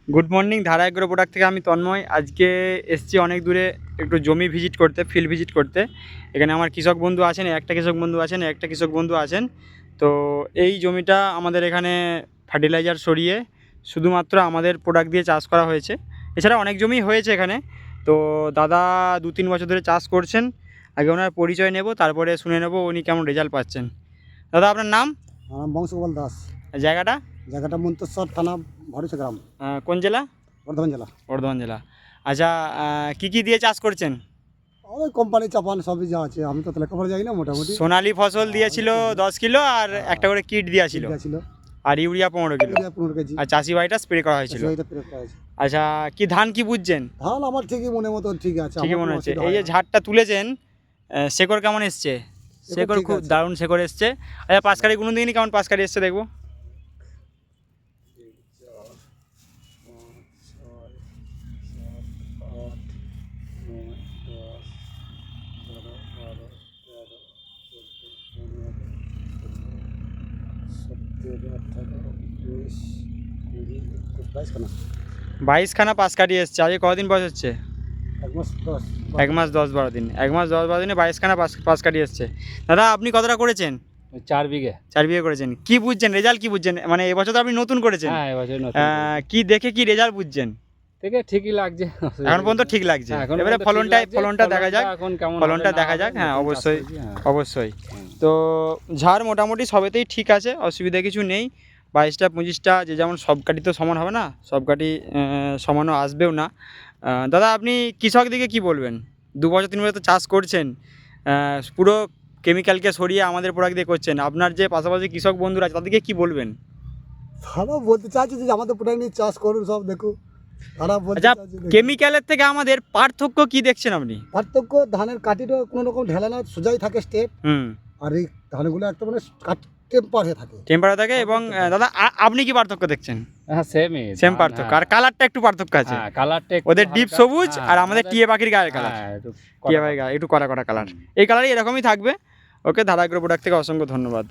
Good morning, ধারা agro product থেকে আমি তন্ময়। আজকে এসছি অনেক দূরে একটু জমি ভিজিট করতে, ফিল্ড ভিজিট করতে। এখানে আমার কৃষক বন্ধু আছেন, একটা কৃষক বন্ধু আছেন। তো এই জমিটা আমাদের এখানে ফার্টিলাইজার সরিয়ে শুধুমাত্র আমাদের প্রোডাক্ট দিয়ে চাষ করা হয়েছে। এছাড়া অনেক জমি হয়েছে এখানে। তো দাদা 2-3 বছর ধরে চাষ করছেন। আগে ওনার পরিচয় নেব, তারপরে শুনে নেব উনি কেমন রেজাল্ট পাচ্ছেন। দাদা, আপনার নাম? আমার বংশগোপাল দাস। জায়গাটা? জায়গাটা মন্তেশ্বর থানা, ভরসা গ্রাম, কোন জেলা? বর্ধমান জেলা। বর্ধমান জেলা। আচ্ছা, কী দিয়ে চাষ করছেন? ওই কোম্পানি চাপান সবই যা আছে, আমি তো লেখাপড়া যাই না। মোটামুটি সোনালী ফসল দিয়েছিল 10 কিলো, আর একটা করে কিট দিয়েছিল, ছিল আর ইউরিয়া 15 কিলো, 15 কেজি। আর চাষি ভাইটা স্প্রে করা হয়েছিল। এটা প্রয়োগ করা হয়েছে। আচ্ছা, কি ধান কি বুঝছেন? ধান আমার ঠিকই মনে মতো ঠিক আছে, ঠিকই আমার মনে কোনো হচ্ছে। অসুবিধা এই যে হয় না। ঝাড়টা তুলেছেন, শেকড় কেমন এসছে? শেকড় ঠিক খুব আছে। দারুণ শেকড় এসছে। আচ্ছা, পাঁচকাঠি গুনুন দিনই কেমন পাঁচকাঠি এসছে দেখবো। খানা 22খানা পাঁচকাঠি এসছে। আজকে কদিন বয়স হচ্ছে? 1 মাস 10 1 মাস 10-12 দিন। 1 মাস 10-12 দিনে 22খানা পাঁচকাঠি এসছে। দাদা, আপনি কতটা করেছেন? 4 বিঘে। 4 বিঘে করেছেন। কি বুঝছেন, রেজাল্ট কি বুঝছেন? মানে এবছর তো আপনি নতুন করেছেন। হ্যাঁ, এবছর নতুন কি দেখে কি রেজাল্ট বুঝছেন? থেকে ঠিকই লাগছে। এখন পর্যন্ত ঠিক লাগছে। হ্যাঁ, এখন এবারে পর্যন্ত ঠিক ফলনটা লাগছে। দেখা যাক। এখন কেমন ফলনটা হবে না দেখা হবে, যাক। হ্যাঁ, নতুন চাষ অবশ্যই করেছি, হ্যাঁ। অবশ্যই। তো ঝাড় মোটামুটি সবেতেই ঠিক আছে, অসুবিধা কিছু নেই। 22টা 25টা যে যেমন সব কাঠি তো সমান হবে না, সব কাঠি সমানও আসবেও না। দাদা, আপনি কৃষক দিকে কি বলবেন? 2 বছর 3 বছর তো চাষ করছেন, পুরো কেমিক্যালকে সরিয়ে আমাদের প্রোডাক্ট দিয়ে করছেন। আপনার যে পাশাপাশি কৃষক বন্ধুরা আছে তাদেরকে কি বলবেন? তারা বলতে চাইছে যে আমাদের প্রোডাক্ট নিয়ে চাষ করুন, সব দেখুন। তারা বলতে আচ্ছা, চাইছে দেখুন। কেমিক্যালের থেকে আমাদের পার্থক্য কি দেখছেন আপনি? পার্থক্য, ধানের কাঠিটা কোনো রকম ঢেলা না, সোজাই থাকে স্টেপ। হুম, আর এই ধানগুলো একটা মানে টেম্পার হয়ে থাকে। টেম্পারেচার থাকে। এবং দাদা, আপনি কি পার্থক্য দেখছেন? হ্যাঁ, সেমই সেম পার্থক্য, আর কালারটা একটু পার্থক্য আছে। হ্যাঁ, কালারটা ওদের ডিপ সবুজ, আর আমাদের টিয়া পাখির গায়ের কালার। হ্যাঁ, একটু টিয়া পাখির গায়ে একটু কড়া কড়া কালার। এই কালারই এরকমই থাকবে। ওকে, ধারা এগ্রো প্রোডাক্ট থেকে অসংখ্য ধন্যবাদ।